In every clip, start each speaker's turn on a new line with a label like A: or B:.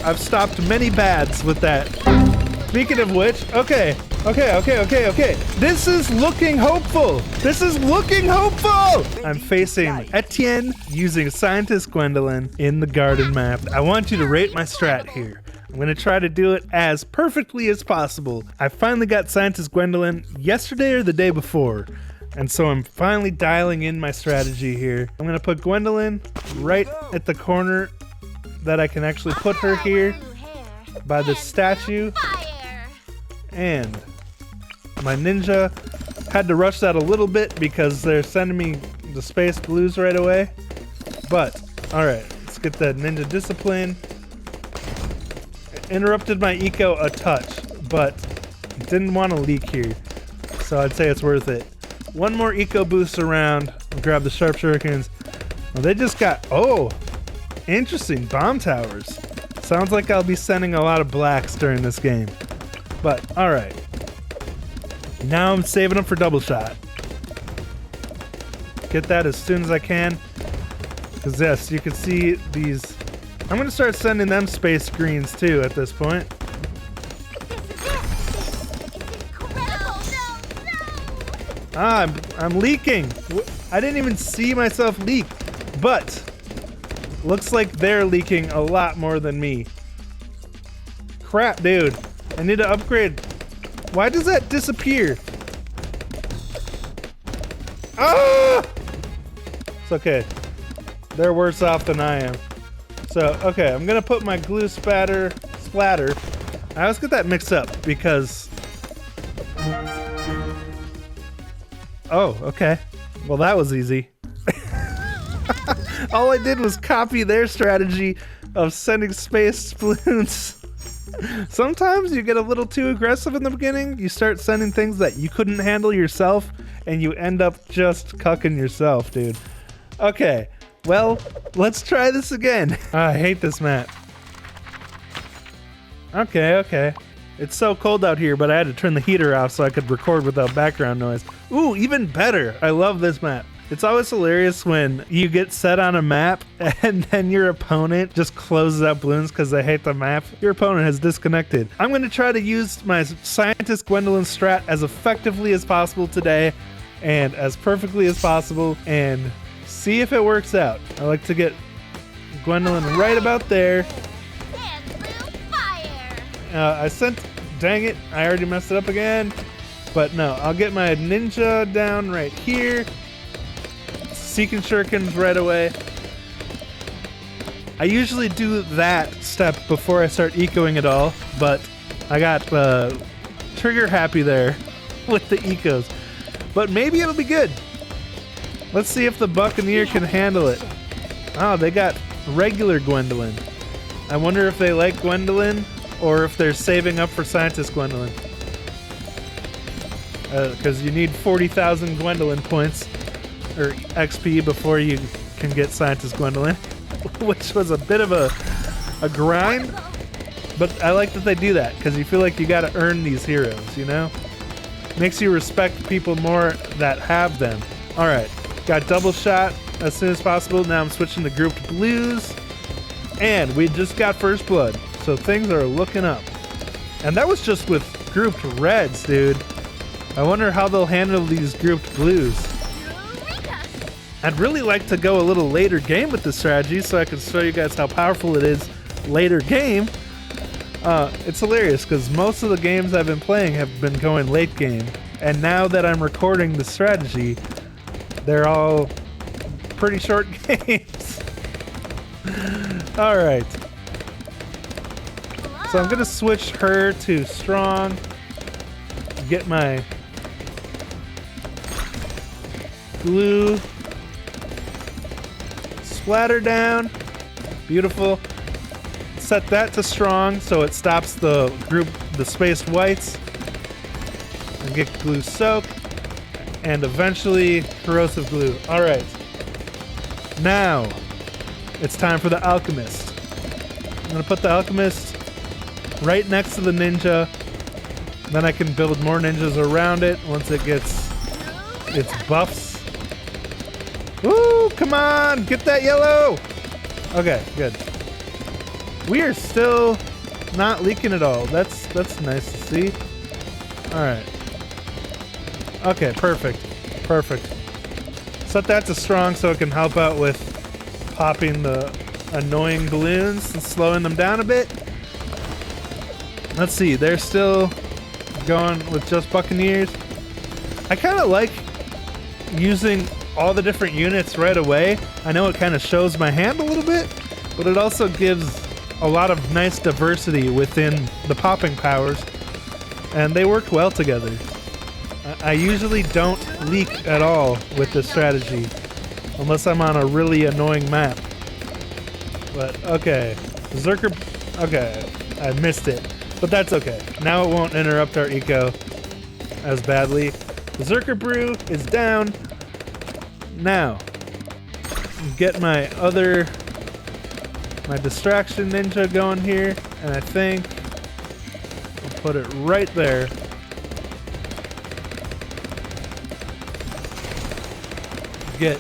A: I've stopped many bads with that. Speaking of which, okay. This is looking hopeful. I'm facing Etienne using Scientist Gwendolin in the garden map. I want you to rate my strat here. I'm gonna try to do it as perfectly as possible. I finally got Scientist Gwendolin yesterday or the day before, and so I'm finally dialing in my strategy here. I'm gonna put Gwendolin right at the corner that I can actually put her here by the statue. And my ninja had to rush that a little bit because they're sending me the space blues right away. But, alright, let's get that ninja discipline. Interrupted my eco a touch, but didn't want to leak here. So I'd say it's worth it. One more eco boost around. I'll grab the sharp shurikens. Well, they just got, oh, interesting, bomb towers. Sounds like I'll be sending a lot of blacks during this game. But, alright. Now I'm saving them for double shot. Get that as soon as I can. Because yes, you can see these. I'm going to start sending them space screens too at this point. Ah, I'm leaking. I didn't even see myself leak. But, looks like they're leaking a lot more than me. Crap, dude. I need to upgrade. Why does that disappear? Ah! It's okay. They're worse off than I am. So, okay, I'm gonna put my glue splatter. I always get that mixed up because... Oh, okay. Well, that was easy. All I did was copy their strategy of sending space balloons. Sometimes you get a little too aggressive in the beginning. You start sending things that you couldn't handle yourself, and you end up just cucking yourself, dude. Okay, well, let's try this again. I hate this map. Okay. It's so cold out here, but I had to turn the heater off so I could record without background noise. Ooh, even better. I love this map. It's always hilarious when you get set on a map and then your opponent just closes out balloons because they hate the map. Your opponent has disconnected. I'm going to try to use my Scientist Gwendolin strat as effectively as possible today and as perfectly as possible and see if it works out. I like to get Gwendolin right about there. Dang it, I already messed it up again. But no, I'll get my ninja down right here. Seeking shurikens right away. I usually do that step before I start ecoing it all, but I got trigger happy there with the ecos. But maybe it'll be good. Let's see if the Buccaneer can handle it. Oh, they got regular Gwendolin. I wonder if they like Gwendolin or if they're saving up for Scientist Gwendolin. Because you need 40,000 Gwendolin points or XP before you can get Scientist Gwendolin, which was a bit of a grind, but I like that they do that because you feel like you gotta earn these heroes, you know? Makes you respect people more that have them. Alright, got double shot as soon as possible. Now I'm switching to grouped blues, and we just got first blood, so things are looking up. And that was just with grouped reds, dude. I wonder how they'll handle these grouped blues. I'd really like to go a little later game with this strategy so I can show you guys how powerful it is later game. It's hilarious because most of the games I've been playing have been going late game, and now that I'm recording the strategy, they're all pretty short games. Alright. So I'm gonna switch her to strong, get my glue splatter down. Beautiful. Set that to strong so it stops the space whites. And get glue soak. And eventually corrosive glue. Alright. Now it's time for the Alchemist. I'm gonna put the Alchemist right next to the ninja. Then I can build more ninjas around it once it gets its buffs. Woo! Come on! Get that yellow! Okay, good. We are still not leaking at all. That's nice to see. All right. Okay, perfect. Perfect. Set that to strong so it can help out with popping the annoying balloons and slowing them down a bit. Let's see, they're still going with just Buccaneers. I kind of like using all the different units right away. I know it kind of shows my hand a little bit, but it also gives a lot of nice diversity within the popping powers, and they work well together. I usually don't leak at all with this strategy, unless I'm on a really annoying map. But, okay. Berserker... Okay, I missed it. But that's okay. Now it won't interrupt our eco as badly. Berserker Brew is down. Now, get my distraction ninja going here, and I think I'll put it right there. Get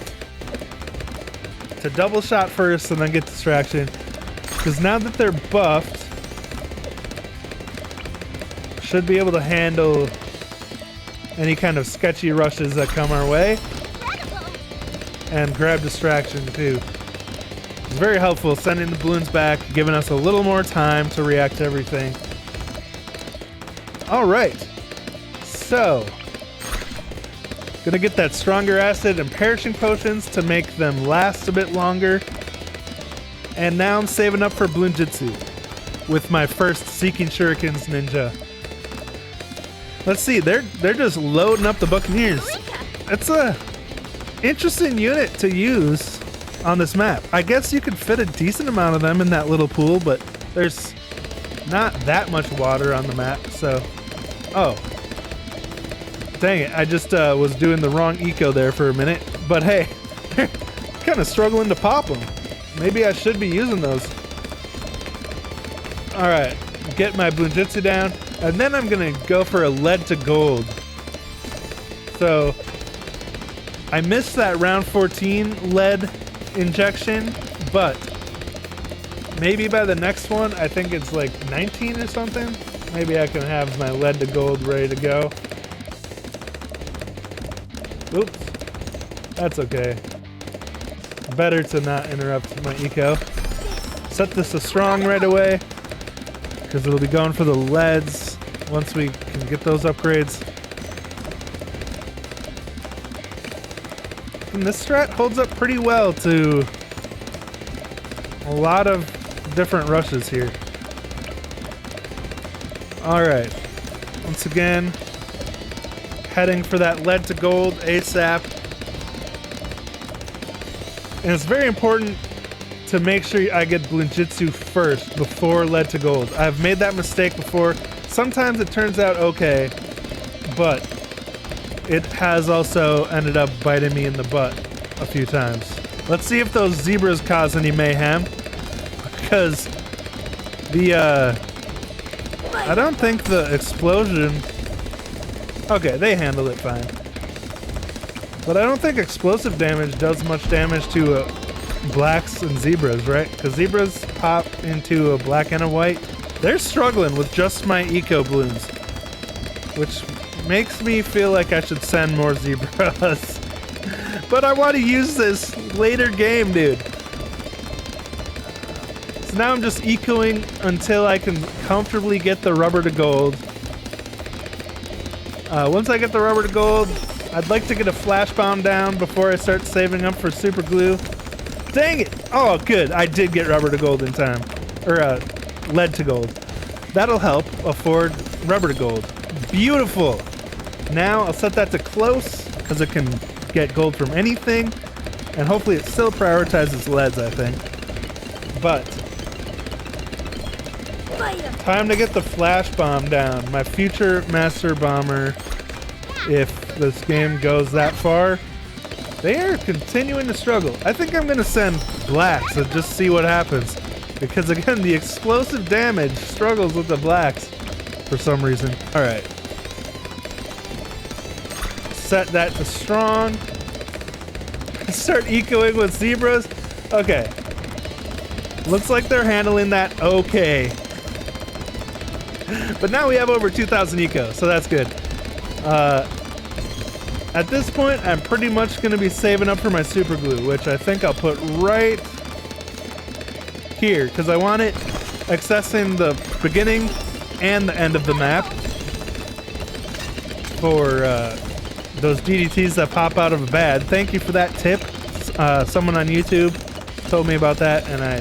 A: to double shot first and then get distraction, because now that they're buffed, should be able to handle any kind of sketchy rushes that come our way, and grab distraction too. It's very helpful sending the balloons back, giving us a little more time to react to everything. All right, so gonna get that stronger acid and perishing potions to make them last a bit longer. And now I'm saving up for Bloon Jutsu with my first Seeking Shurikens ninja. Let's see, they're just loading up the Buccaneers. It's a interesting unit to use on this map. I guess you could fit a decent amount of them in that little pool, but there's not that much water on the map, so... Oh. Dang it, I just was doing the wrong eco there for a minute. But hey, they're kind of struggling to pop them. Maybe I should be using those. Alright, get my Bloonjutsu down, and then I'm gonna go for a lead to gold. So, I missed that round 14 lead injection, but maybe by the next one, I think it's like 19 or something, maybe I can have my lead to gold ready to go. Oops, that's okay. Better to not interrupt my eco. Set this to strong right away, because it'll be going for the leads once we can get those upgrades. And this strat holds up pretty well to a lot of different rushes here. Alright, once again, heading for that lead to gold ASAP. And it's very important to make sure I get Bloonjutsu first before lead to gold. I've made that mistake before. Sometimes it turns out okay, but it has also ended up biting me in the butt a few times. Let's see if those zebras cause any mayhem, because the I don't think the explosion... Okay, they handle it fine. But I don't think explosive damage does much damage to blacks and zebras, right? Because zebras pop into a black and a white. They're struggling with just my eco balloons, which makes me feel like I should send more zebras. But I want to use this later game, dude. So now I'm just ecoing until I can comfortably get the rubber to gold. Once I get the rubber to gold, I'd like to get a flash bomb down before I start saving up for super glue. Dang it! Oh, good. I did get rubber to gold in time. Or, lead to gold. That'll help afford rubber to gold. Beautiful! Now I'll set that to close, because it can get gold from anything. And hopefully it still prioritizes leads, I think. But time to get the flash bomb down. My future master bomber, if this game goes that far. They are continuing to struggle. I think I'm going to send blacks and just see what happens. Because again, the explosive damage struggles with the blacks for some reason. Alright. Set that to strong. Start ecoing with zebras. Okay. Looks like they're handling that okay. But now we have over 2,000 eco, so that's good. At this point, I'm pretty much going to be saving up for my super glue, which I think I'll put right here, because I want it accessing the beginning and the end of the map for those DDTs that pop out of a bad. Thank you for that tip. Someone on YouTube told me about that, and I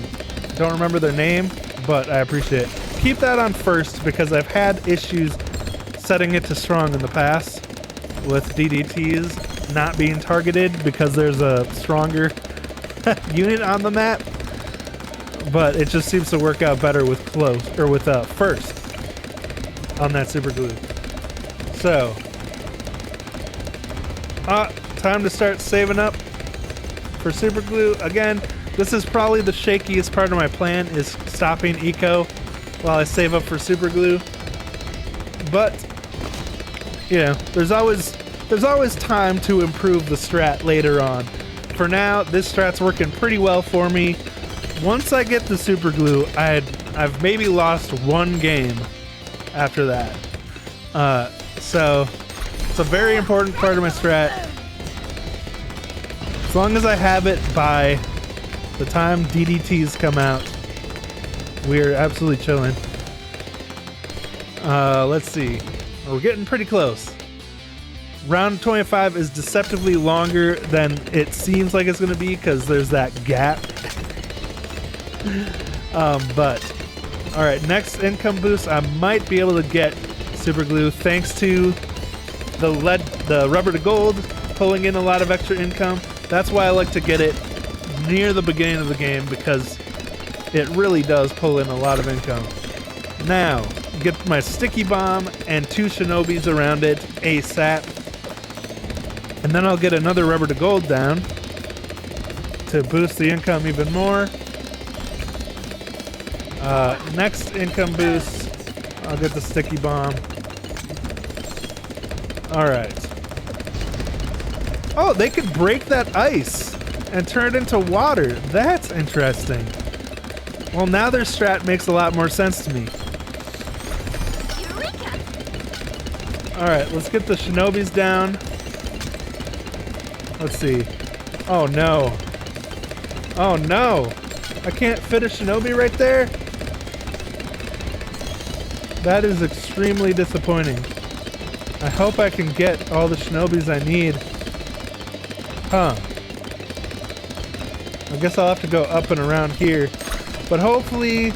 A: don't remember their name, but I appreciate it. Keep that on first, because I've had issues setting it to strong in the past with DDTs not being targeted because there's a stronger unit on the map, but it just seems to work out better with close, or with first on that super glue. So, time to start saving up for super glue. Again, this is probably the shakiest part of my plan, is stopping eco while I save up for super glue. But you know, there's always time to improve the strat later on. For now, this strat's working pretty well for me. Once I get the super glue, I've maybe lost one game after that. So it's a very important part of my strat. As long as I have it by the time DDTs come out, we're absolutely chilling. Let's see. We're getting pretty close. Round 25 is deceptively longer than it seems like it's going to be because there's that gap. But all right, next income boost, I might be able to get super glue thanks to the rubber to gold pulling in a lot of extra income. That's why I like to get it near the beginning of the game, because it really does pull in a lot of income. Now, get my sticky bomb and 2 shinobis around it ASAP. And then I'll get another rubber to gold down to boost the income even more. Next income boost, I'll get the sticky bomb. Alright. Oh, they could break that ice and turn it into water. That's interesting. Well, now their strat makes a lot more sense to me. Alright, let's get the shinobis down. Let's see. Oh no. Oh no! I can't fit a shinobi right there? That is extremely disappointing. I hope I can get all the shinobis I need. Huh. I guess I'll have to go up and around here. But hopefully,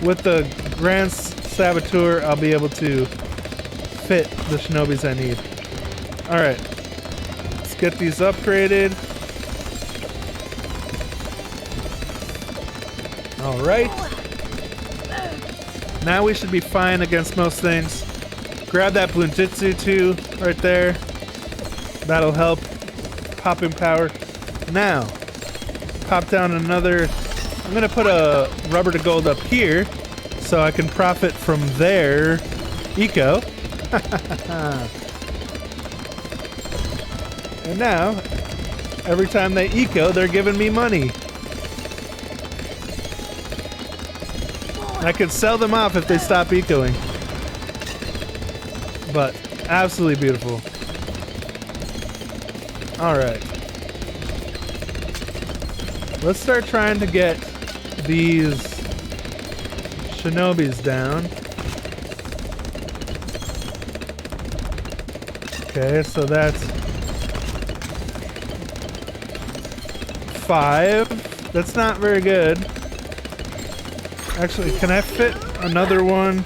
A: with the Grand Saboteur, I'll be able to fit the shinobis I need. Alright. Let's get these upgraded. Alright. Now we should be fine against most things. Grab that Bloonjitsu too, right there. That'll help. Popping power. Now, pop down another. I'm gonna put a rubber to gold up here so I can profit from their eco. And now, every time they eco, they're giving me money. I could sell them off if they stop ecoing. But absolutely beautiful. Alright. Let's start trying to get these shinobis down. Okay, so that's 5. That's not very good. Actually, can I fit another one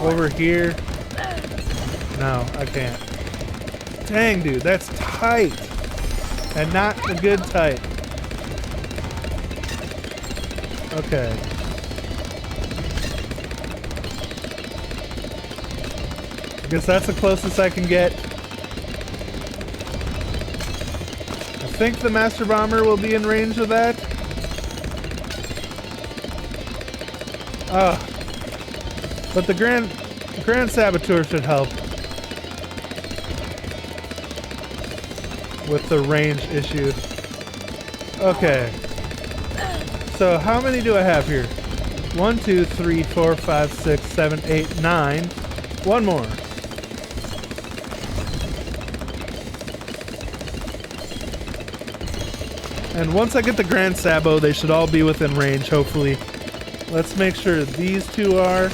A: over here? No, I can't. Dang, dude, that's tight. And not a good tight. Okay. I guess that's the closest I can get. I think the Master Bomber will be in range of that. But the Grand Saboteur should help with the range issue. Okay. So how many do I have here? 1, 2, 3, 4, 5, 6, 7, 8, 9. One more. And once I get the Grand Sabo, they should all be within range, hopefully. Let's make sure these two are.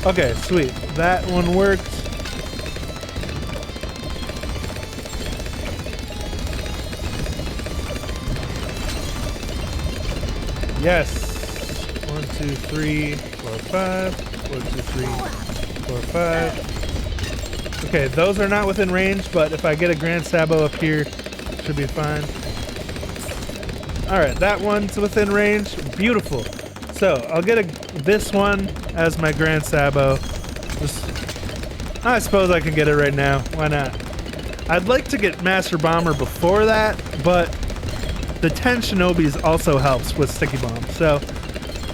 A: Okay, sweet. That one worked. Yes. 1, 2, 3, 4, 5. 1, 2, 3, 4, 5. Okay, those are not within range, but if I get a Grand Sabo up here, should be fine. Alright, that one's within range. Beautiful. So, I'll get this one as my Grand Sabo. I suppose I can get it right now. Why not? I'd like to get Master Bomber before that, but the 10 Shinobis also helps with Sticky Bomb. So,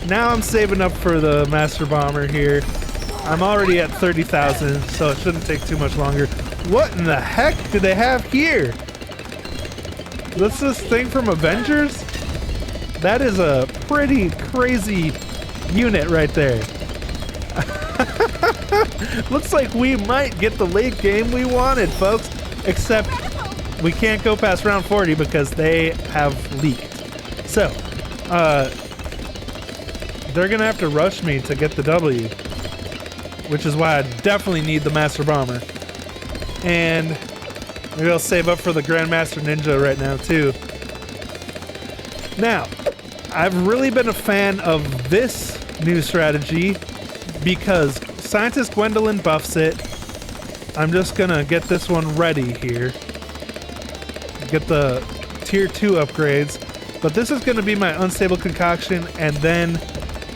A: now I'm saving up for the Master Bomber here. I'm already at 30,000, so it shouldn't take too much longer. What in the heck do they have here? What's this thing from Avengers? That is a pretty crazy unit right there. Looks like we might get the late game we wanted, folks. Except we can't go past round 40 because they have leaked. So, they're gonna have to rush me to get the W. Which is why I definitely need the Master Bomber. And maybe I'll save up for the Grandmaster Ninja right now, too. Now, I've really been a fan of this new strategy because Scientist Gwendolin buffs it. I'm just gonna get this one ready here. Get the tier 2 upgrades. But this is gonna be my unstable concoction and then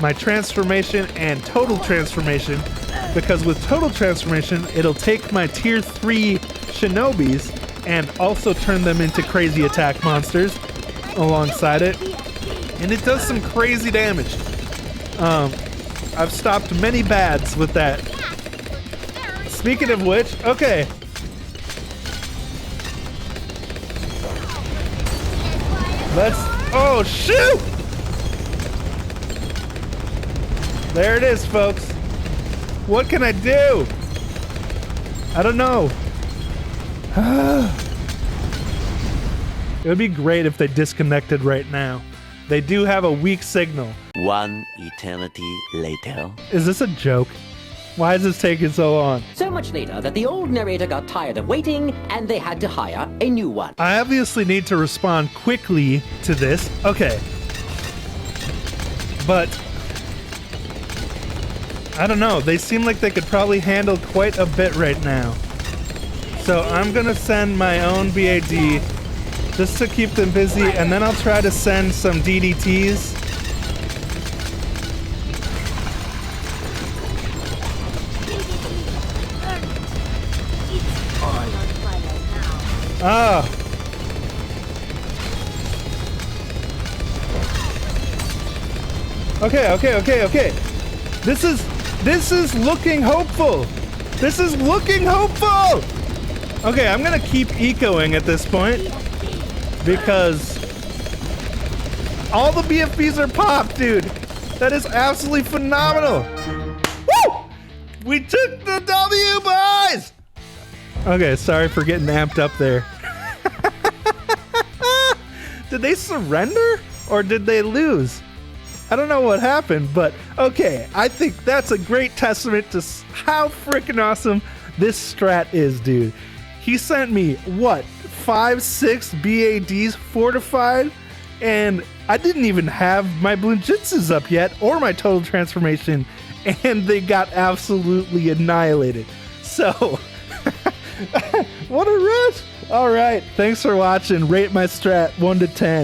A: my transformation and total transformation. Because with total transformation, it'll take my tier 3 Shinobis and also turn them into crazy attack monsters alongside it. And it does some crazy damage. I've stopped many bads with that. Speaking of which, okay. Oh shoot! There it is, folks. What can I do? I don't know. It would be great if they disconnected right now. They do have a weak signal.
B: One eternity later.
A: Is this a joke? Why is this taking so long?
C: So much later that the old narrator got tired of waiting and they had to hire a new one.
A: I obviously need to respond quickly to this. Okay. But I don't know. They seem like they could probably handle quite a bit right now. So I'm going to send my own BAD just to keep them busy, and then I'll try to send some DDTs. Ah. Okay. This is looking hopeful. This is looking hopeful. Okay, I'm gonna keep ecoing at this point because all the BFBs are popped, dude. That is absolutely phenomenal. Woo! We took the W, boys. Okay, sorry for getting amped up there. Did they surrender or did they lose? I don't know what happened, but okay, I think that's a great testament to how freaking awesome this strat is, dude. He sent me, what, 5, 6 BADs fortified, and I didn't even have my Bloonjitsus up yet, or my total transformation, and they got absolutely annihilated. So, what a rush! Alright, thanks for watching. Rate my strat 1 to 10.